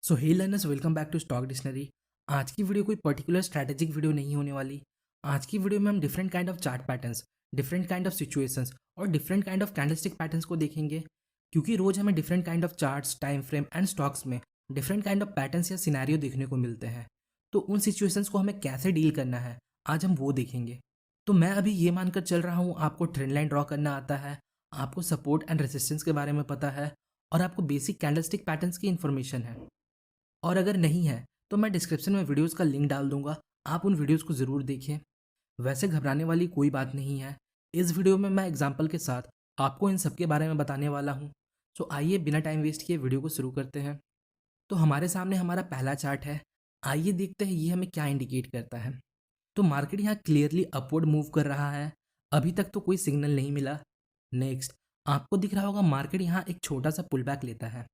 So hey learners, welcome back to stock dictionary. आज की video कोई पर्टिकुलर स्ट्रैटेजिक वीडियो नहीं होने वाली। आज की वीडियो में हम different kind of chart patterns, different kind of situations और different kind of candlestick patterns को देखेंगे। क्योंकि रोज हमें different kind of charts, time frame and stocks में डिफरेंट काइंड ऑफ पैटर्न्स या सिनेरियो देखने को मिलते हैं। तो उन सिचुएशंस को हमें कैसे डील करना है, आज हम वो देखेंगे। तो मैं अभी ये मानकर चल रहा हूँ आपको ट्रेंड लाइन ड्रॉ करना आता है, आपको सपोर्ट एंड रेसिस्टेंस के बारे में पता है और आपको बेसिक कैंडलस्टिक पैटर्न्स की इन्फॉर्मेशन है। और अगर नहीं है तो मैं डिस्क्रिप्शन में वीडियोस का लिंक डाल दूंगा, आप उन वीडियोस को ज़रूर देखें। वैसे घबराने वाली कोई बात नहीं है। इस वीडियो में मैं एग्जाम्पल के साथ आपको इन सब के बारे में बताने वाला हूँ। तो आइए बिना टाइम वेस्ट किए वीडियो को शुरू करते हैं। तो हमारे सामने हमारा पहला चार्ट है। आइए देखते हैं ये हमें क्या इंडिकेट करता है। तो मार्केट यहाँ क्लियरली अपवर्ड मूव कर रहा है। अभी तक तो कोई सिग्नल नहीं मिला। नेक्स्ट, आपको दिख रहा होगा मार्केट यहाँ एक छोटा सा पुल बैक लेता है।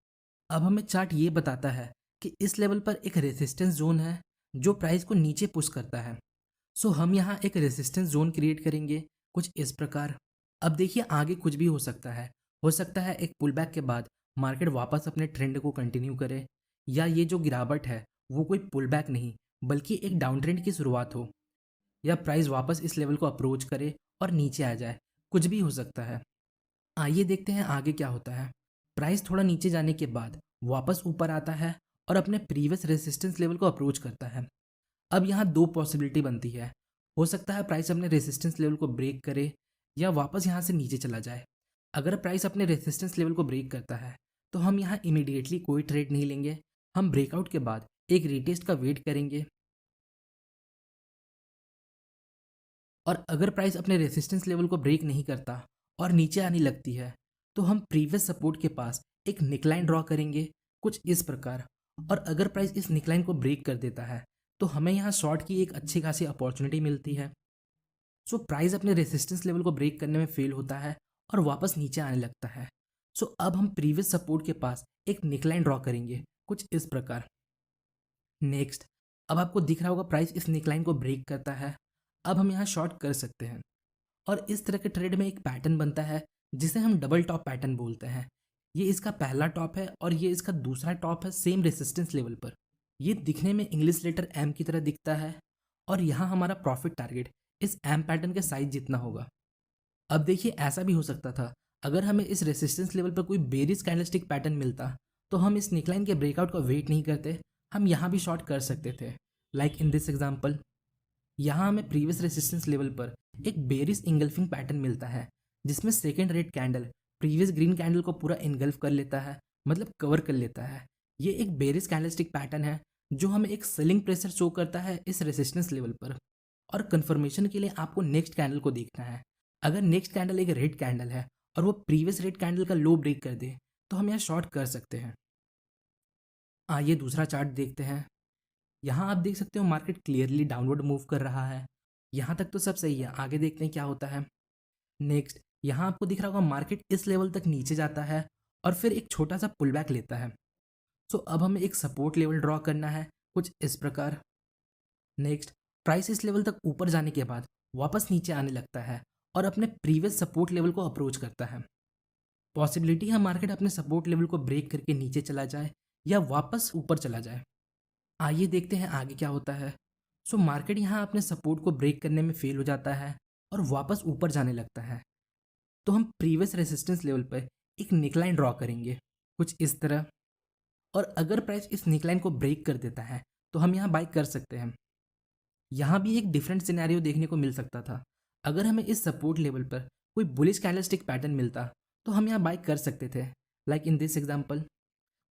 अब हमें चार्ट ये बताता है कि इस लेवल पर एक रेजिस्टेंस जोन है जो प्राइस को नीचे पुश करता है। सो हम यहाँ एक रेजिस्टेंस जोन क्रिएट करेंगे कुछ इस प्रकार। अब देखिए आगे कुछ भी हो सकता है। हो सकता है एक पुल बैक के बाद मार्केट वापस अपने ट्रेंड को कंटिन्यू करे, या ये जो गिरावट है वो कोई पुल बैक नहीं बल्कि एक डाउन ट्रेंड की शुरुआत हो, या प्राइस वापस इस लेवल को अप्रोच करे और नीचे आ जाए। कुछ भी हो सकता है। आइए देखते हैं आगे क्या होता है। प्राइस थोड़ा नीचे जाने के बाद वापस ऊपर आता है और अपने प्रीवियस रेजिस्टेंस लेवल को अप्रोच करता है। अब यहाँ दो पॉसिबिलिटी बनती है। हो सकता है प्राइस अपने रेजिस्टेंस लेवल को ब्रेक करे या वापस यहाँ से नीचे चला जाए। अगर प्राइस अपने रेजिस्टेंस लेवल को ब्रेक करता है तो हम यहाँ इमीडिएटली कोई ट्रेड नहीं लेंगे। हम ब्रेकआउट के बाद एक रीटेस्ट का वेट करेंगे, और अगर प्राइस अपने रेजिस्टेंस लेवल को ब्रेक नहीं करता और नीचे आने लगती है तो हम प्रीवियस सपोर्ट के पास एक निकलाइन ड्रॉ करेंगे कुछ इस प्रकार। और अगर प्राइस इस निकलाइन को ब्रेक कर देता है तो हमें यहाँ शॉर्ट की एक अच्छी खासी अपॉर्चुनिटी मिलती है। सो प्राइस अपने रेजिस्टेंस लेवल को ब्रेक करने में फेल होता है और वापस नीचे आने लगता है। सो अब हम प्रीवियस सपोर्ट के पास एक निकलाइन ड्रॉ करेंगे कुछ इस प्रकार। नेक्स्ट, अब आपको दिख रहा होगा प्राइस इस निकलाइन को ब्रेक करता है। अब हम यहाँ शॉर्ट कर सकते हैं, और इस तरह के ट्रेड में एक पैटर्न बनता है जिसे हम डबल टॉप पैटर्न बोलते हैं। ये इसका पहला टॉप है और ये इसका दूसरा टॉप है सेम रेसिस्टेंस लेवल पर। ये दिखने में इंग्लिश लेटर एम की तरह दिखता है, और यहाँ हमारा प्रॉफिट टारगेट इस एम पैटर्न के साइज जितना होगा। अब देखिए ऐसा भी हो सकता था, अगर हमें इस रेसिस्टेंस लेवल पर कोई बेरिश कैंडलस्टिक पैटर्न मिलता तो हम इस निकलाइन के ब्रेकआउट का वेट नहीं करते, हम यहाँ भी शॉर्ट कर सकते थे। लाइक इन दिस एग्जाम्पल, यहाँ हमें प्रीवियस रेसिस्टेंस लेवल पर एक बेरिश इंगल्फिंग पैटर्न मिलता है जिसमें second red candle previous green candle को पूरा इनगल्फ कर लेता है, मतलब कवर कर लेता है। ये एक बेरिश कैंडलस्टिक पैटर्न है जो हमें एक सेलिंग प्रेशर शो करता है इस रेसिस्टेंस लेवल पर। और कंफर्मेशन के लिए आपको नेक्स्ट कैंडल को देखना है। अगर नेक्स्ट कैंडल एक रेड कैंडल है और वो प्रीवियस रेड कैंडल का लो ब्रेक कर दे तो हम यहाँ शॉर्ट कर सकते हैं। आइए दूसरा चार्ट देखते हैं। यहाँ आप देख सकते हो मार्केट क्लियरली डाउनवर्ड मूव कर रहा है। यहाँ तक तो सब सही है, आगे देखते हैं क्या होता है। नेक्स्ट, यहाँ आपको दिख रहा होगा मार्केट इस लेवल तक नीचे जाता है और फिर एक छोटा सा पुल बैक लेता है। सो अब हमें एक सपोर्ट लेवल ड्रॉ करना है कुछ इस प्रकार। नेक्स्ट, प्राइस इस लेवल तक ऊपर जाने के बाद वापस नीचे आने लगता है और अपने प्रीवियस सपोर्ट लेवल को अप्रोच करता है। पॉसिबिलिटी है मार्केट अपने सपोर्ट लेवल को ब्रेक करके नीचे चला जाए या वापस ऊपर चला जाए। आइए देखते हैं आगे क्या होता है। सो मार्केट यहाँ अपने सपोर्ट को ब्रेक करने में फेल हो जाता है और वापस ऊपर जाने लगता है। तो हम प्रीवियस रेसिस्टेंस लेवल पर एक निकलाइन ड्रॉ करेंगे कुछ इस तरह। और अगर प्राइस इस निकलाइन को ब्रेक कर देता है तो हम यहाँ बाई कर सकते हैं। यहाँ भी एक डिफरेंट सिनेरियो देखने को मिल सकता था। अगर हमें इस सपोर्ट लेवल पर कोई बुलिश कैंडलस्टिक पैटर्न मिलता तो हम यहाँ बाई कर सकते थे। लाइक इन दिस एग्जाम्पल,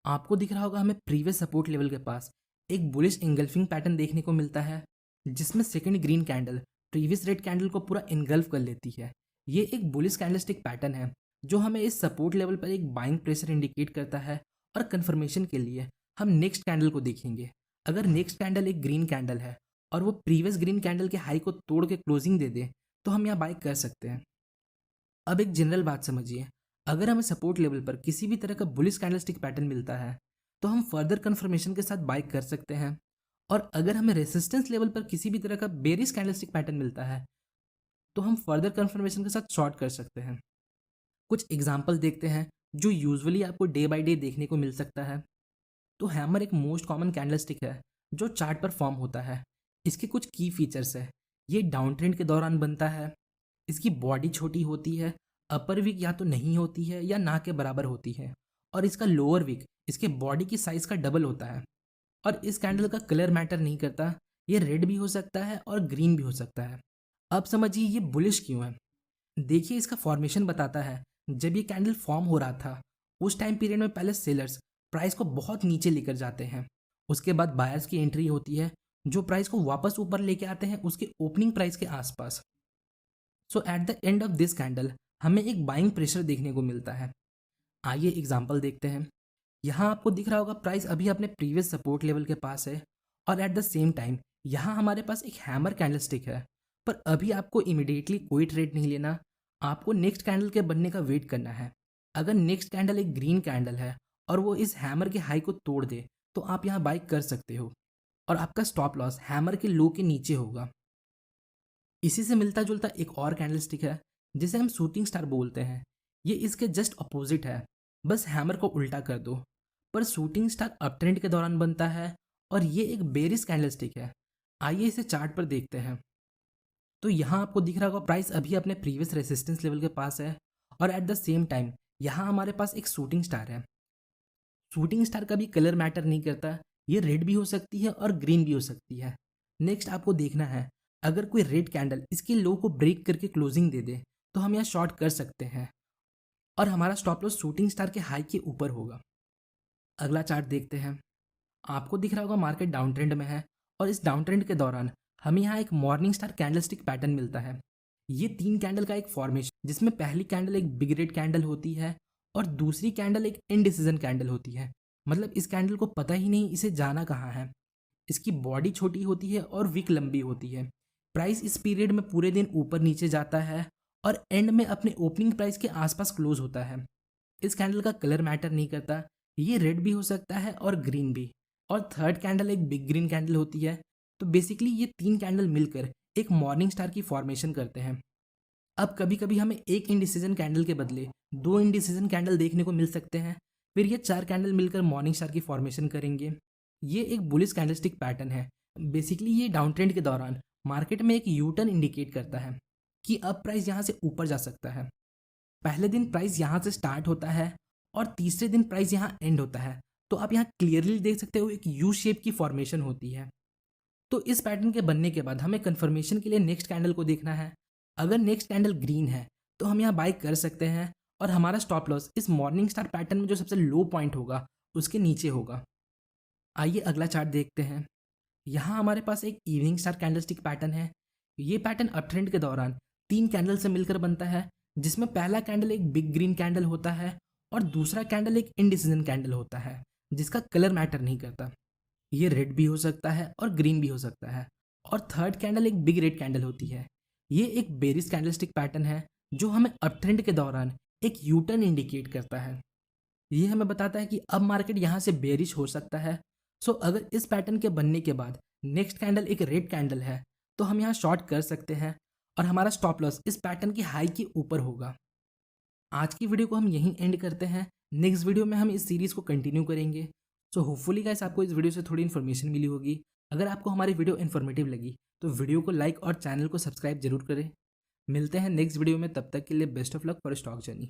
आपको दिख रहा होगा हमें प्रीवियस सपोर्ट लेवल के पास एक बुलिश इंगल्फिंग पैटर्न देखने को मिलता है जिसमें second green candle previous red candle को पूरा इनगल्फ कर लेती है। ये एक बुलिश कैंडलस्टिक पैटर्न है जो हमें इस सपोर्ट लेवल पर एक बाइंग प्रेशर इंडिकेट करता है। और कंफर्मेशन के लिए हम नेक्स्ट कैंडल को देखेंगे। अगर नेक्स्ट कैंडल एक ग्रीन कैंडल है और वो प्रीवियस ग्रीन कैंडल के हाई को तोड़ के क्लोजिंग दे दे तो हम यहाँ बाई कर सकते हैं। अब एक जनरल बात समझिए, अगर हमें सपोर्ट लेवल पर किसी भी तरह का बुलिश कैंडलस्टिक पैटर्न मिलता है तो हम फर्दर कंफर्मेशन के साथ बाई कर सकते हैं। और अगर हमें रेसिस्टेंस लेवल पर किसी भी तरह का बेरिश कैंडलस्टिक पैटर्न मिलता है तो हम फर्दर कंफर्मेशन के साथ शॉर्ट कर सकते हैं। कुछ एग्जाम्पल देखते हैं जो यूजुअली आपको डे बाय डे देखने को मिल सकता है। तो हैमर एक मोस्ट कॉमन कैंडलस्टिक है जो चार्ट पर फॉर्म होता है। इसके कुछ की फीचर्स है। ये डाउन ट्रेंड के दौरान बनता है। इसकी बॉडी छोटी होती है। अपर विक या तो नहीं होती है या ना के बराबर होती है। और इसका लोअर विक इसके बॉडी की साइज का डबल होता है। और इस कैंडल का कलर मैटर नहीं करता। ये रेड भी हो सकता है और ग्रीन भी हो सकता है। अब समझिए ये बुलिश क्यों है। देखिए इसका फॉर्मेशन बताता है। जब ये कैंडल फॉर्म हो रहा था उस टाइम पीरियड में पहले सेलर्स प्राइस को बहुत नीचे लेकर जाते हैं। उसके बाद बायर्स की एंट्री होती है जो प्राइस को वापस ऊपर लेके आते हैं उसके ओपनिंग प्राइस के आसपास। So at the end of this candle हमें एक बाइंग प्रेशर देखने को मिलता है। आइए एग्जांपल देखते हैं। यहाँ आपको दिख रहा होगा प्राइस अभी अपने प्रीवियस सपोर्ट लेवल के पास है और एट द सेम टाइम यहाँ हमारे पास एक हैमर कैंडलस्टिक है। पर अभी आपको इमिडिएटली कोई ट्रेड नहीं लेना। आपको नेक्स्ट कैंडल के बनने का वेट करना है। अगर नेक्स्ट कैंडल एक ग्रीन कैंडल है और वो इस हैमर के हाई को तोड़ दे तो आप यहाँ बाई कर सकते हो और आपका स्टॉप लॉस हैमर के लो के नीचे होगा। इसी से मिलता जुलता एक और कैंडलस्टिक है जिसे हम शूटिंग स्टार बोलते हैं। ये इसके जस्ट अपोजिट है। बस हैमर को उल्टा कर दो। पर शूटिंग स्टार अप ट्रेंड के दौरान बनता है और ये एक बेरिश कैंडलस्टिक है। आइए इसे चार्ट पर देखते हैं। तो यहाँ आपको दिख रहा होगा प्राइस अभी अपने प्रीवियस रेसिस्टेंस लेवल के पास है और एट द सेम टाइम यहाँ हमारे पास एक शूटिंग स्टार है। शूटिंग स्टार का भी कलर मैटर नहीं करता। ये रेड भी हो सकती है और ग्रीन भी हो सकती है। नेक्स्ट आपको देखना है अगर कोई रेड कैंडल इसके लो को ब्रेक करके क्लोजिंग दे दे तो हम यहाँ शॉर्ट कर सकते हैं और हमारा स्टॉप लॉस शूटिंग स्टार के हाई के ऊपर होगा। अगला चार्ट देखते हैं। आपको दिख रहा होगा मार्केट डाउन ट्रेंड में है और इस डाउन ट्रेंड के दौरान हमें यहाँ एक मॉर्निंग स्टार कैंडलस्टिक पैटर्न मिलता है। ये 3 कैंडल का एक फॉर्मेशन जिसमें पहली कैंडल एक बिग रेड कैंडल होती है और दूसरी कैंडल एक इनडिसीजन कैंडल होती है। मतलब इस कैंडल को पता ही नहीं इसे जाना कहाँ है। इसकी बॉडी छोटी होती है और विक लंबी होती है। प्राइस इस पीरियड में पूरे दिन ऊपर नीचे जाता है और एंड में अपने ओपनिंग प्राइस के आसपास क्लोज होता है। इस कैंडल का कलर मैटर नहीं करता। ये रेड भी हो सकता है और ग्रीन भी। और थर्ड कैंडल एक बिग ग्रीन कैंडल होती है। तो बेसिकली ये 3 कैंडल मिलकर एक मॉर्निंग स्टार की फॉर्मेशन करते हैं। अब कभी कभी हमें एक इंडिसीजन कैंडल के बदले 2 इंडिसीजन कैंडल देखने को मिल सकते हैं। फिर ये 4 कैंडल मिलकर मॉर्निंग स्टार की फॉर्मेशन करेंगे। ये एक बुलिश कैंडलस्टिक पैटर्न है। बेसिकली ये डाउन ट्रेंड के दौरान मार्केट में एक यू टर्न इंडिकेट करता है कि अब प्राइस यहाँ से ऊपर जा सकता है। पहले दिन प्राइस यहाँ से स्टार्ट होता है और तीसरे दिन प्राइस यहाँ एंड होता है। तो आप यहाँ क्लियरली देख सकते हो एक यू शेप की फॉर्मेशन होती है। तो इस पैटर्न के बनने के बाद हमें कंफर्मेशन के लिए नेक्स्ट कैंडल को देखना है। अगर नेक्स्ट कैंडल ग्रीन है तो हम यहाँ बाई कर सकते हैं और हमारा स्टॉप लॉस इस मॉर्निंग स्टार पैटर्न में जो सबसे लो पॉइंट होगा उसके नीचे होगा। आइए अगला चार्ट देखते हैं। यहाँ हमारे पास एक इवनिंग स्टार कैंडलस्टिक पैटर्न है। ये पैटर्न अप ट्रेंड के दौरान 3 कैंडल से मिलकर बनता है जिसमें पहला कैंडल एक बिग ग्रीन कैंडल होता है और दूसरा कैंडल एक इनडिसीजन कैंडल होता है जिसका कलर मैटर नहीं करता। ये रेड भी हो सकता है और ग्रीन भी हो सकता है। और थर्ड कैंडल एक बिग रेड कैंडल होती है। ये एक बेरिश कैंडलस्टिक पैटर्न है जो हमें अप ट्रेंड के दौरान एक यू टर्न इंडिकेट करता है। ये हमें बताता है कि अब मार्केट यहाँ से बेरिश हो सकता है। सो अगर इस पैटर्न के बनने के बाद नेक्स्ट कैंडल एक रेड कैंडल है तो हम यहाँ शॉर्ट कर सकते हैं और हमारा स्टॉप लॉस इस पैटर्न की हाई के ऊपर होगा। आज की वीडियो को हम यहीं एंड करते हैं। नेक्स्ट वीडियो में हम इस सीरीज़ को कंटिन्यू करेंगे। सो होपफुली गाइस आपको इस वीडियो से थोड़ी इन्फॉर्मेशन मिली होगी। अगर आपको हमारी वीडियो इन्फॉर्मेटिव लगी तो वीडियो को लाइक और चैनल को सब्सक्राइब जरूर करें। मिलते हैं नेक्स्ट वीडियो में। तब तक के लिए best of luck for stock journey.